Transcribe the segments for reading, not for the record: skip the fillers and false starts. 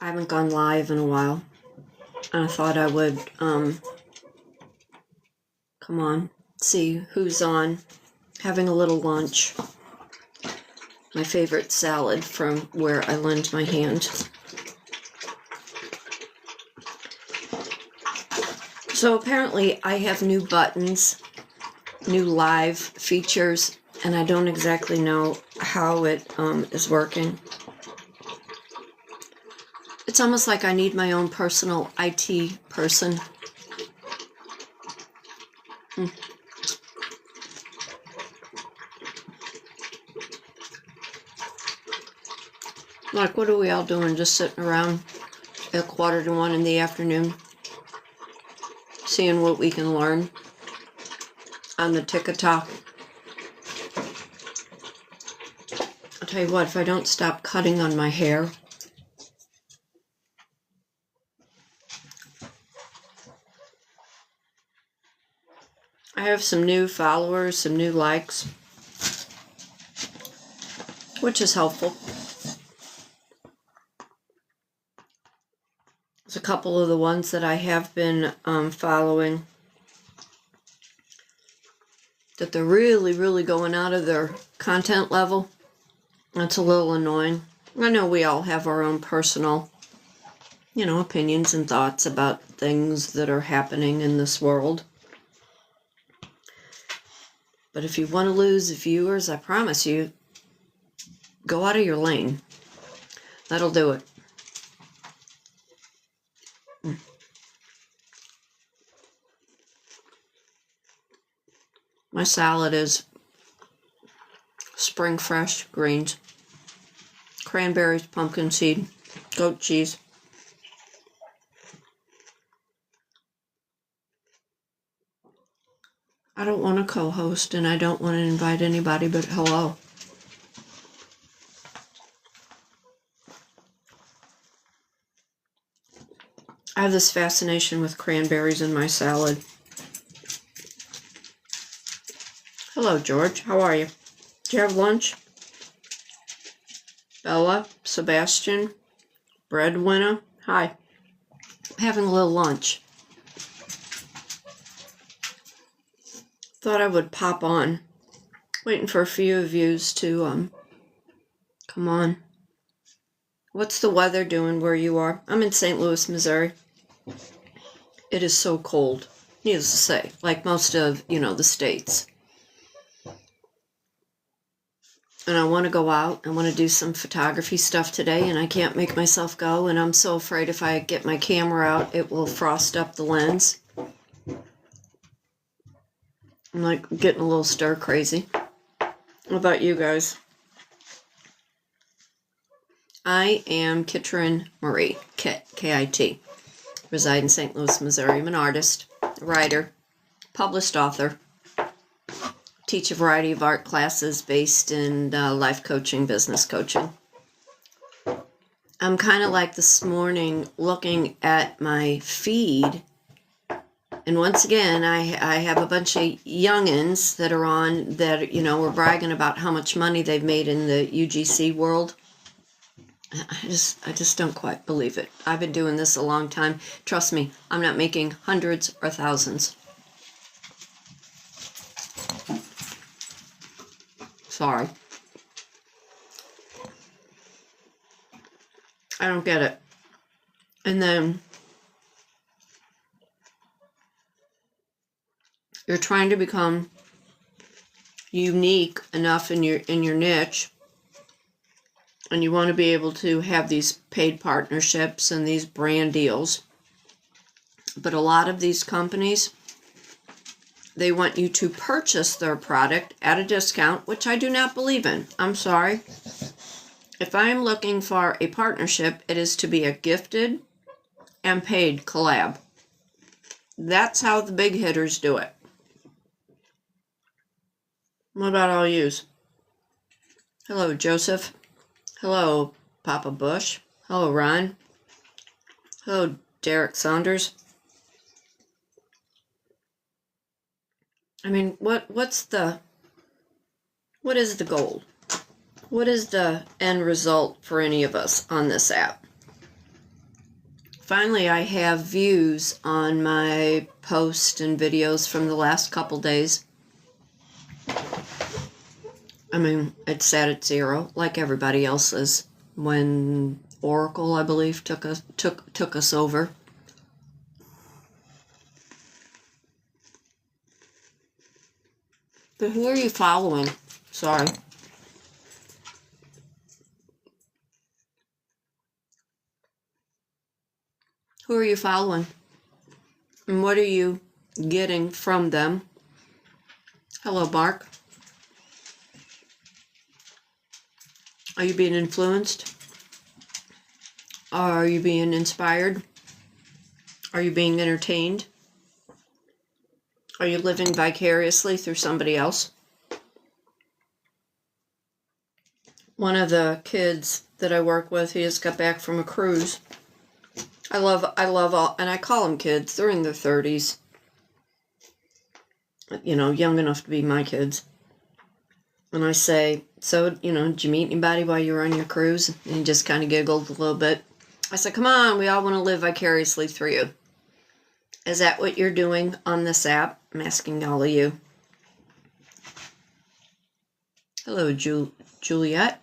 I haven't gone live in a while. I thought I would, come on, see who's on, having a little lunch. My favorite salad from where I lend my hand. So apparently I have new buttons, new live features, and I don't exactly know how it is working. It's almost like I need my own personal IT person. Like, what are we all doing? Just sitting around at 1:45 in the afternoon, seeing what we can learn on the TikTok. I'll tell you what, if I don't stop cutting on my hair, I have some new followers, some new likes, which is helpful. There's a couple of the ones that I have been following that they're really going out of their content level. That's a little annoying. I know we all have our own personal, opinions and thoughts about things that are happening in this world. But if you want to lose viewers, I promise you, go out of your lane. That'll do it. My salad is spring fresh greens, cranberries, pumpkin seed, goat cheese. I don't want to co-host and I don't want to invite anybody, but hello. I have this fascination with cranberries in my salad. Hello, George. How are you? Did you have lunch? Bella, Sebastian, Breadwinner. Hi. I'm having a little lunch. Thought I would pop on. Waiting for a few of yous to come on. What's the weather doing where you are? I'm in St. Louis, Missouri. It is so cold, needless to say, like most of, the states. And I want to go out. I want to do some photography stuff today, and I can't make myself go. And I'm so afraid if I get my camera out, it will frost up the lens. I'm like getting a little stir crazy. What about you guys? I am kitrynmarie, Kit, K-I-T. Reside in St. Louis, Missouri. I'm an artist, writer, published author. Teach a variety of art classes based in life coaching, business coaching. I'm kind of like this morning looking at my feed. And once again, I have a bunch of youngins that are on that, were bragging about how much money they've made in the UGC world. I just don't quite believe it. I've been doing this a long time. Trust me, I'm not making hundreds or thousands. Sorry. I don't get it. And then you're trying to become unique enough in your niche, and you want to be able to have these paid partnerships and these brand deals. But a lot of these companies, they want you to purchase their product at a discount, which I do not believe in. I'm sorry. If I am looking for a partnership, it is to be a gifted and paid collab. That's how the big hitters do it. What about all yous? Hello, Joseph. Hello, Papa Bush. Hello, Ron. Hello, Derek Saunders. I mean, what is the goal? What is the end result for any of us on this app? Finally, I have views on my posts and videos from the last couple days. I mean, it's sat at 0, like everybody else's, when Oracle, I believe, took us over. But who are you following? Sorry. Who are you following? And what are you getting from them? Hello, Mark. Are you being influenced? Are you being inspired? Are you being entertained? Are you living vicariously through somebody else? One of the kids that I work with, he just got back from a cruise. I love all, and I call them kids. They're in their 30s. You know, young enough to be my kids. And I say, so, did you meet anybody while you were on your cruise? And he just kind of giggled a little bit. I said, come on, we all want to live vicariously through you. Is that what you're doing on this app? I'm asking all of you. Hello, Juliet.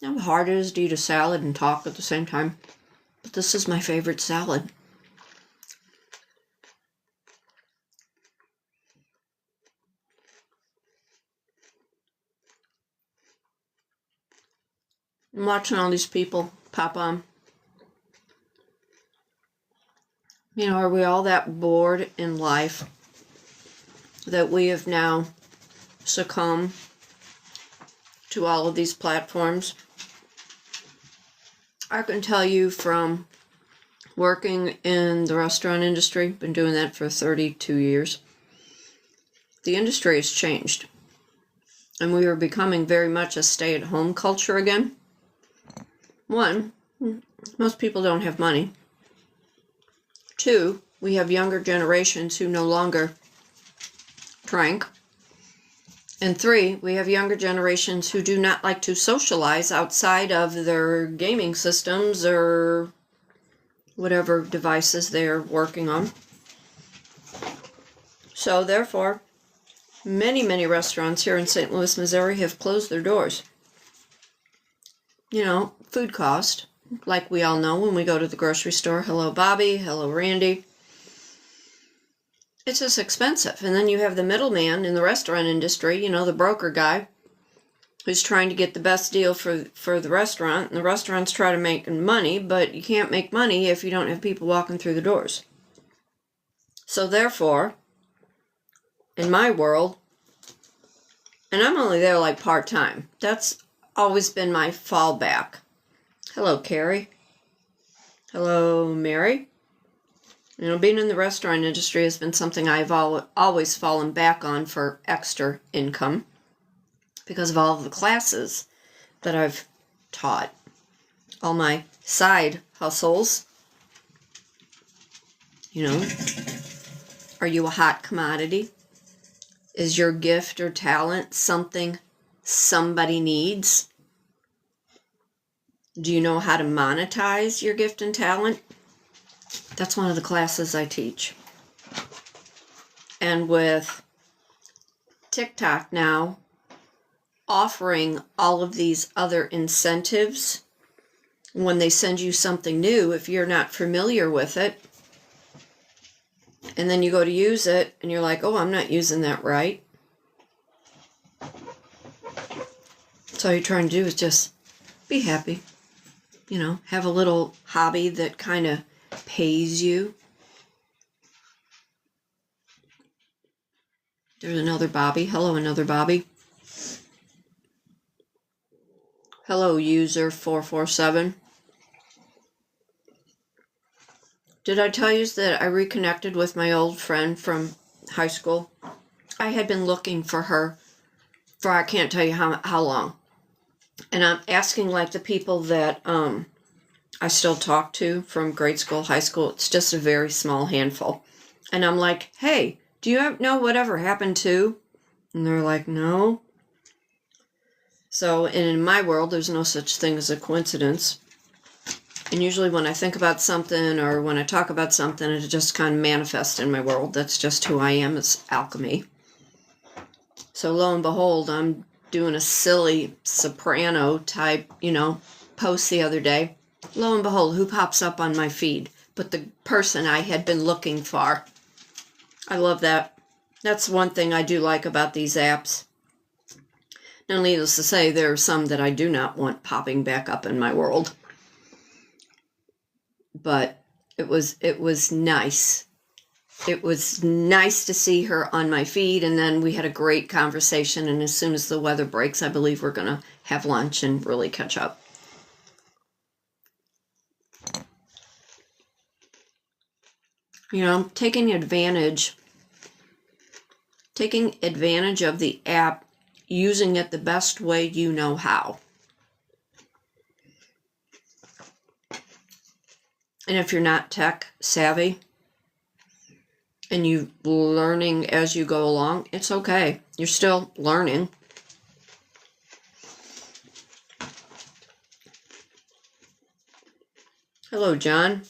How hard it is to eat a salad and talk at the same time. But this is my favorite salad. I'm watching all these people pop on. Are we all that bored in life that we have now succumbed to all of these platforms? I can tell you from working in the restaurant industry, been doing that for 32 years, the industry has changed. And we are becoming very much a stay-at-home culture again. One, most people don't have money. Two, we have younger generations who no longer drink. And three, we have younger generations who do not like to socialize outside of their gaming systems or whatever devices they're working on. So therefore, many, many restaurants here in St. Louis, Missouri have closed their doors. Food cost, like we all know when we go to the grocery store. Hello, Bobby. Hello, Randy. It's just expensive. And then you have the middleman in the restaurant industry, the broker guy, who's trying to get the best deal for the restaurant. And the restaurants try to make money, but you can't make money if you don't have people walking through the doors. So therefore, in my world, and I'm only there like part-time, that's always been my fallback. Hello, Carrie. Hello, Mary. Being in the restaurant industry has been something I've always fallen back on for extra income because of all of the classes that I've taught. All my side hustles. Are you a hot commodity? Is your gift or talent something somebody needs? Do you know how to monetize your gift and talent? That's one of the classes I teach. And with TikTok now offering all of these other incentives, when they send you something new, if you're not familiar with it, and then you go to use it, and you're like, oh, I'm not using that right. So all you're trying to do is just be happy. Have a little hobby that kind of pays you. There's another Bobby. Hello, another Bobby. Hello, user 447. Did I tell you that I reconnected with my old friend from high school? I had been looking for her for I can't tell you how long. And I'm asking like the people that I still talk to from grade school, high school. It's just a very small handful. And I'm like, hey, do you know whatever happened to? And they're like, no. So, and in my world, there's no such thing as a coincidence. And usually when I think about something or when I talk about something, it just kind of manifests in my world. That's just who I am. It's alchemy. So lo and behold, I'm doing a silly soprano type, post the other day. Lo and behold, who pops up on my feed? But the person I had been looking for. I love that. That's one thing I do like about these apps. Now, needless to say, there are some that I do not want popping back up in my world. But it was nice. It was nice to see her on my feed, and then we had a great conversation, and as soon as the weather breaks, I believe we're going to have lunch and really catch up. Taking advantage of the app, using it the best way you know how. And if you're not tech savvy and you're learning as you go along, it's okay. You're still learning. Hello, John.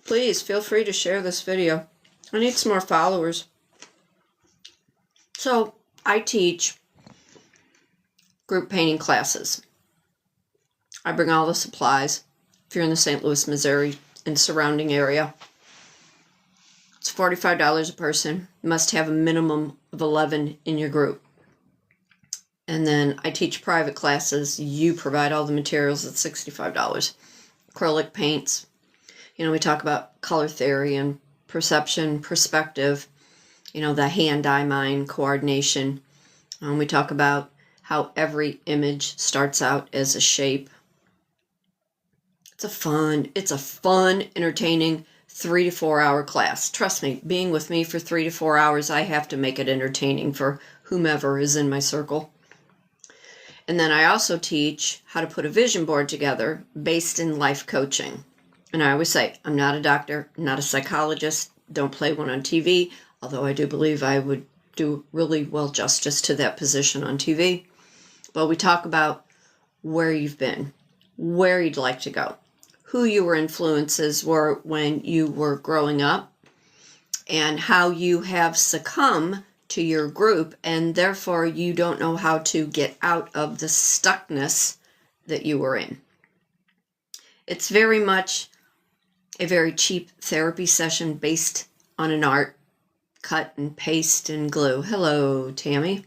Please feel free to share this video. I need some more followers. So I teach group painting classes. I bring all the supplies. If you're in the St. Louis, Missouri and surrounding area, it's $45 a person. You must have a minimum of 11 in your group. And then I teach private classes. You provide all the materials at $65. Acrylic paints. We talk about color theory and perception, perspective, the hand-eye mind coordination. We talk about how every image starts out as a shape. It's a fun, entertaining 3 to 4 hour class. Trust me, being with me for 3 to 4 hours, I have to make it entertaining for whomever is in my circle. And then I also teach how to put a vision board together based in life coaching. And I always say, I'm not a doctor, not a psychologist, don't play one on TV, although I do believe I would do really well justice to that position on TV. But we talk about where you've been, where you'd like to go, who your influences were when you were growing up, and how you have succumbed to your group, and therefore you don't know how to get out of the stuckness that you were in. It's very much a very cheap therapy session based on an art, cut and paste and glue. Hello, Tammy.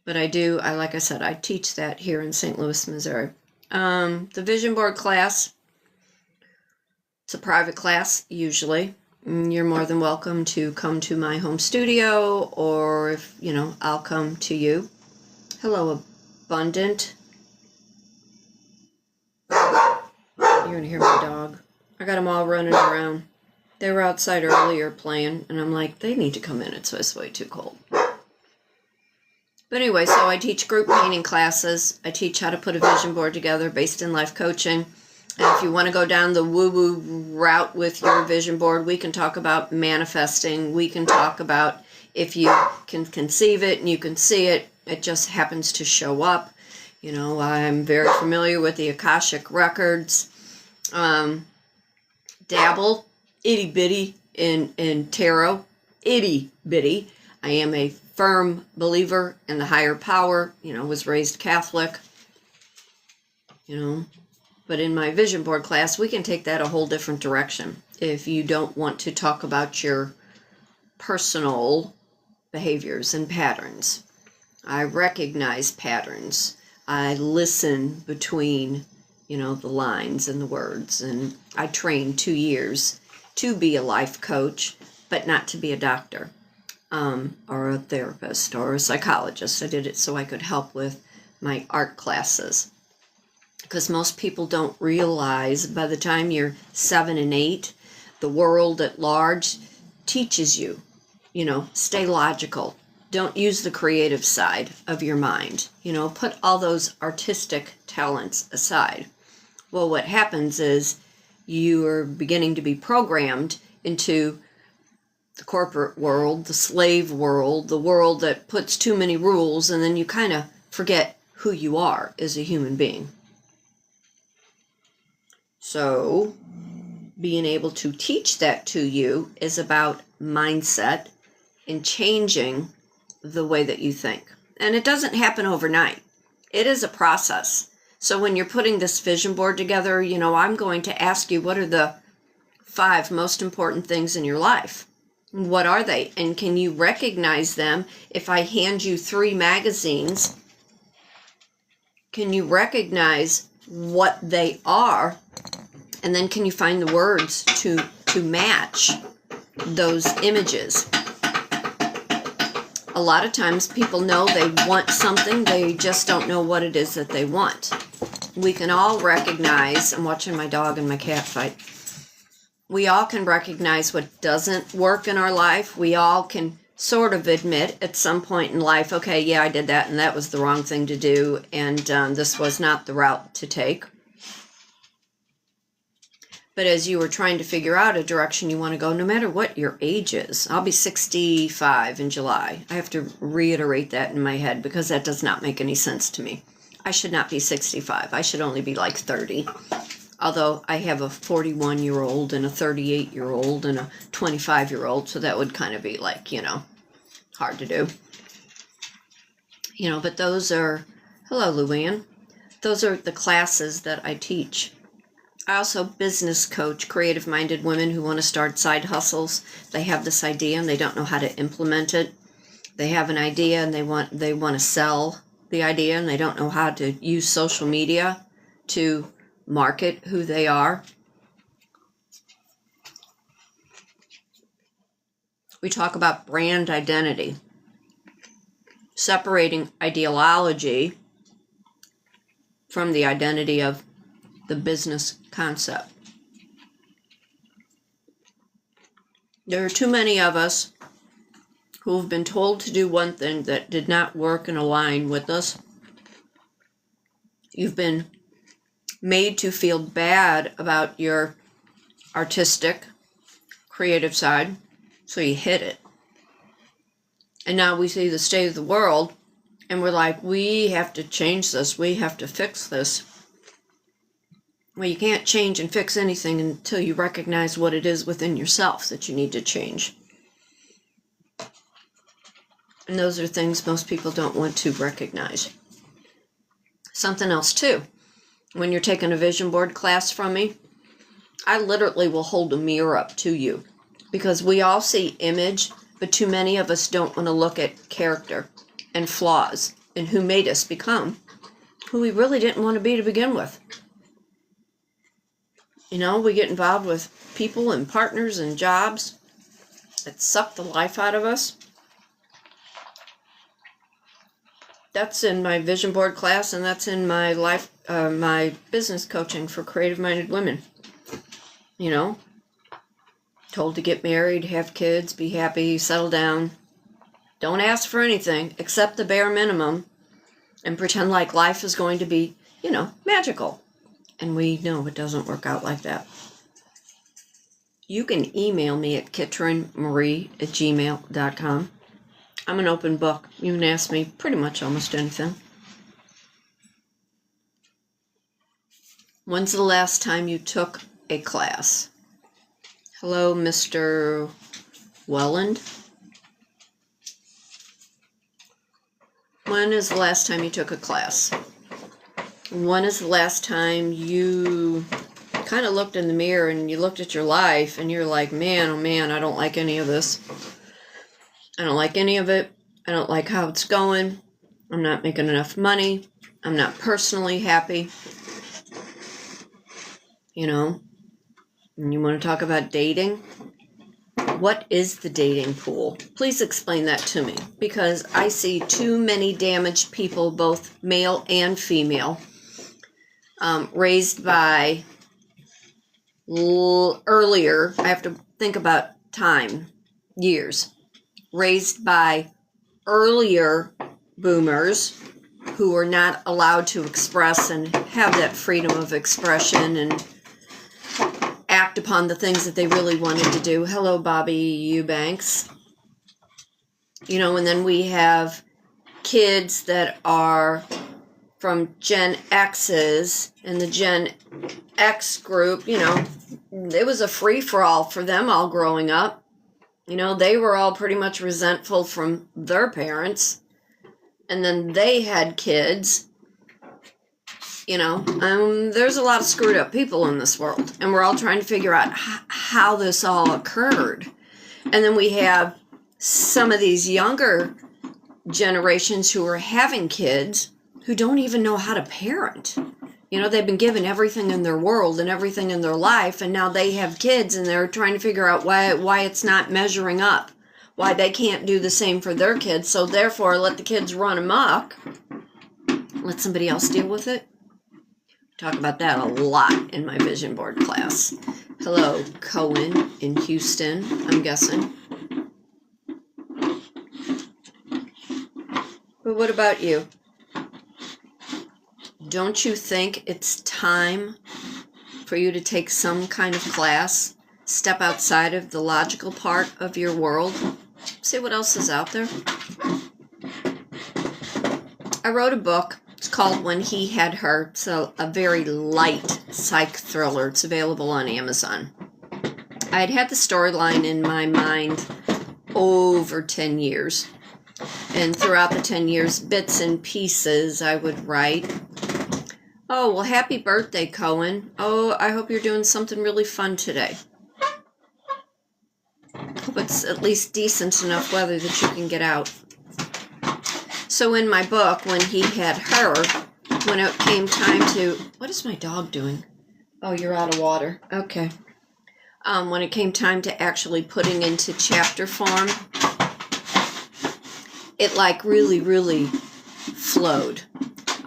But like I said, I teach that here in St. Louis, Missouri. The vision board class, it's a private class usually. You're more than welcome to come to my home studio, or if, I'll come to you. Hello, Abundant. You're going to hear my dog. I got them all running around. They were outside earlier playing, and I'm like, they need to come in. It's way too cold. But anyway, so I teach group painting classes. I teach how to put a vision board together based in life coaching. And if you want to go down the woo-woo route with your vision board, we can talk about manifesting. We can talk about if you can conceive it and you can see it, it just happens to show up. I'm very familiar with the Akashic Records. Dabble, itty-bitty in tarot. Itty-bitty. I am a firm believer in the higher power, was raised Catholic, but in my vision board class, we can take that a whole different direction. If you don't want to talk about your personal behaviors and patterns, I recognize patterns. I listen between, the lines and the words, and I trained 2 years to be a life coach, but not to be a doctor. Or a therapist or a psychologist. I did it so I could help with my art classes. Because most people don't realize by the time you're 7 and 8, the world at large teaches you, stay logical. Don't use the creative side of your mind. Put all those artistic talents aside. Well, what happens is you are beginning to be programmed into the corporate world, the slave world, the world that puts too many rules, and then you kind of forget who you are as a human being. So, being able to teach that to you is about mindset and changing the way that you think. And it doesn't happen overnight. It is a process. So when you're putting this vision board together, I'm going to ask you, what are the 5 most important things in your life? What are they? And can you recognize them? If I hand you 3 magazines, can you recognize what they are? And then can you find the words to match those images? A lot of times people know they want something, they just don't know what it is that they want. We can all recognize, I'm watching my dog and my cat fight. We all can recognize what doesn't work in our life. We all can sort of admit at some point in life, okay, yeah, I did that and that was the wrong thing to do, and this was not the route to take. But as you were trying to figure out a direction you want to go, no matter what your age is, I'll be 65 in July. I have to reiterate that in my head because that does not make any sense to me. I should not be 65. I should only be like 30. Although I have a 41-year-old and a 38-year-old and a 25-year-old, so that would kind of be like, hard to do. But those are, hello, Luann. Those are the classes that I teach. I also business coach creative-minded women who want to start side hustles. They have this idea and they don't know how to implement it. They have an idea and they want to sell the idea and they don't know how to use social media to market who they are. We talk about brand identity, separating ideology from the identity of the business concept. There are too many of us who have been told to do one thing that did not work and align with us. You've been made to feel bad about your artistic, creative side, so you hid it. And now we see the state of the world, and we're like, we have to change this, we have to fix this. Well, you can't change and fix anything until you recognize what it is within yourself that you need to change. And those are things most people don't want to recognize. Something else too. When you're taking a vision board class from me, I literally will hold a mirror up to you because we all see image, but too many of us don't want to look at character and flaws and who made us become who we really didn't want to be to begin with. We get involved with people and partners and jobs that suck the life out of us. That's in my vision board class, and that's in my my business coaching for creative-minded women. Told to get married, have kids, be happy, settle down. Don't ask for anything except the bare minimum and pretend like life is going to be, magical. And we know it doesn't work out like that. You can email me at kitrynmarie@gmail.com. I'm an open book. You can ask me pretty much almost anything. When's the last time you took a class? Hello, Mr. Welland. When is the last time you took a class? When is the last time you kind of looked in the mirror and you looked at your life and you're like, man, oh man, I don't like any of this. I don't like any of it. I don't like how it's going. I'm not making enough money. I'm not personally happy. And you want to talk about dating? What is the dating pool? Please explain that to me, because I see too many damaged people, both male and female, raised by earlier, I have to think about time, years, raised by earlier boomers who were not allowed to express and have that freedom of expression and act upon the things that they really wanted to do. Hello, Bobby Eubanks. You know, and then we have kids that are from Gen X's, and the Gen X group, you know, it was a free-for-all for them all growing up. You know, they were all pretty much resentful from their parents, and then they had kids. You know, there's a lot of screwed up people in this world, and we're all trying to figure out how this all occurred. And then we have some of these younger generations who are having kids who don't even know how to parent. You know, they've been given everything in their world and everything in their life, and now they have kids and they're trying to figure out why it's not measuring up, why they can't do the same for their kids, so therefore let the kids run amok, let somebody else deal with it. Talk about that a lot in my vision board class. Hello, Cohen in Houston, I'm guessing. But what about you? Don't you think it's time for you to take some kind of class, step outside of the logical part of your world, see what else is out there? I wrote a book. It's called When He Had Her. It's a very light psych thriller. It's available on Amazon. I had the storyline in my mind over 10 years. And throughout the 10 years, bits and pieces I would write. Oh, well, happy birthday, Cohen. Oh, I hope you're doing something really fun today. Hope it's at least decent enough weather that you can get out. So in my book, When He Had Her, when it came time to... What is my dog doing? Oh, you're out of water. Okay. When it came time to actually putting into chapter form, it like really, really flowed.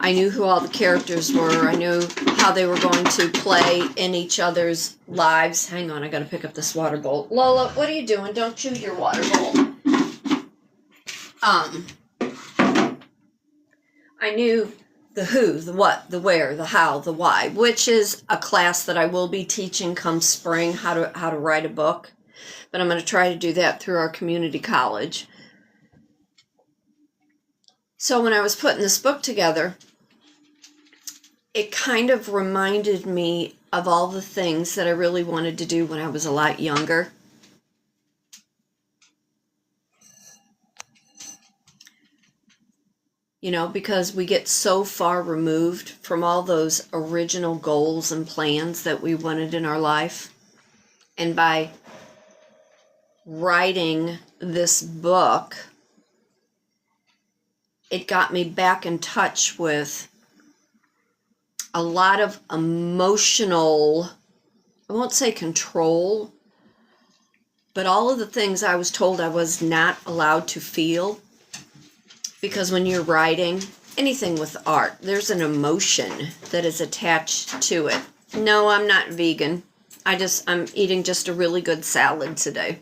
I knew who all the characters were. I knew how they were going to play in each other's lives. Hang on, I gotta pick up this water bowl. Lola, what are you doing? Don't chew your water bowl. I knew the who, the what, the where, the how, the why, which is a class that I will be teaching come spring, how to write a book. But I'm going to try to do that through our community college. So when I was putting this book together, it kind of reminded me of all the things that I really wanted to do when I was a lot younger. You know, because we get so far removed from all those original goals and plans that we wanted in our life. And by writing this book, it got me back in touch with a lot of emotional, I won't say control, but all of the things I was told I was not allowed to feel. Because when you're writing, anything with art, there's an emotion that is attached to it. No, I'm not vegan. I'm eating just a really good salad today.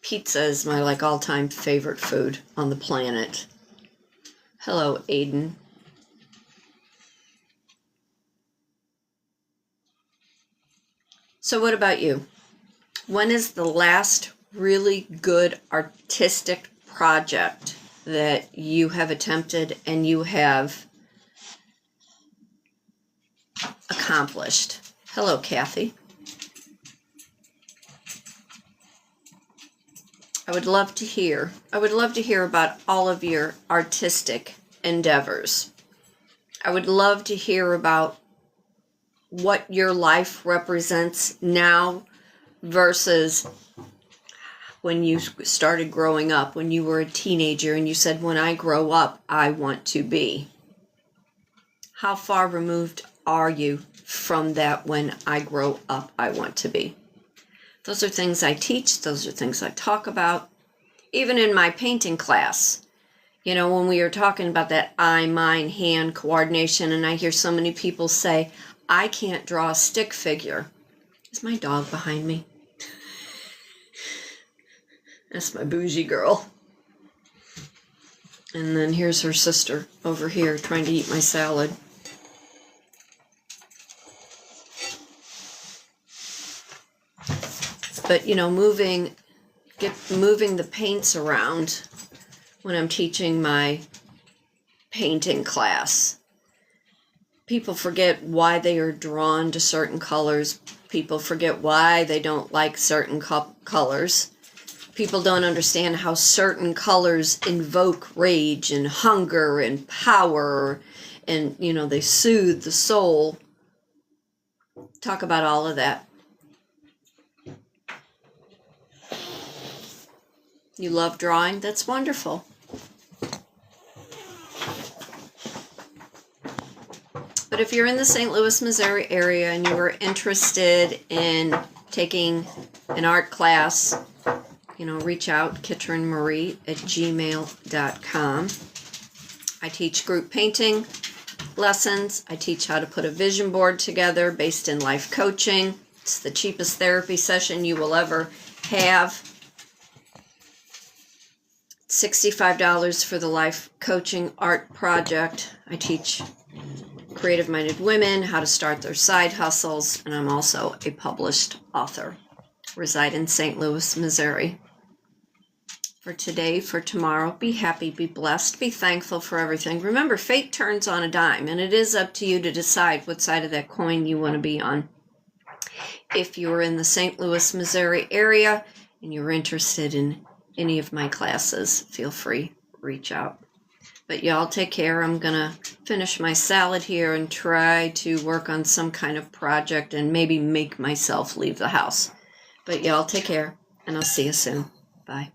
Pizza is my all-time favorite food on the planet. Hello, Aiden. So what about you? When is the last really good artistic project that you have attempted and you have accomplished? Hello, Kathy. I would love to hear about all of your artistic endeavors. I would love to hear about what your life represents now versus when you started growing up, when you were a teenager and you said, when I grow up, I want to be. How far removed are you from that when I grow up, I want to be? Those are things I teach. Those are things I talk about. Even in my painting class, you know, when we were talking about that eye, mind, hand coordination, and I hear so many people say, I can't draw a stick figure. Is my dog behind me? That's my bougie girl. And then here's her sister over here trying to eat my salad. But, you know, moving the paints around when I'm teaching my painting class. People forget why they are drawn to certain colors. People forget why they don't like certain colors. People don't understand how certain colors invoke rage and hunger and power, and, you know, they soothe the soul. Talk about all of that. You love drawing? That's wonderful. But if you're in the St. Louis, Missouri area and you are interested in taking an art class, you know, reach out, kitrynmarie@gmail.com. I teach group painting lessons. I teach how to put a vision board together based in life coaching. It's the cheapest therapy session you will ever have. $65 for the life coaching art project. I teach creative-minded women how to start their side hustles, and I'm also a published author. Reside in St. Louis, Missouri. For today, for tomorrow, be happy, be blessed, be thankful for everything. Remember, fate turns on a dime, and it is up to you to decide what side of that coin you want to be on. If you're in the St. Louis, Missouri area and you're interested in any of my classes, feel free, reach out. But y'all take care. I'm going to finish my salad here and try to work on some kind of project and maybe make myself leave the house. But y'all take care, and I'll see you soon. Bye.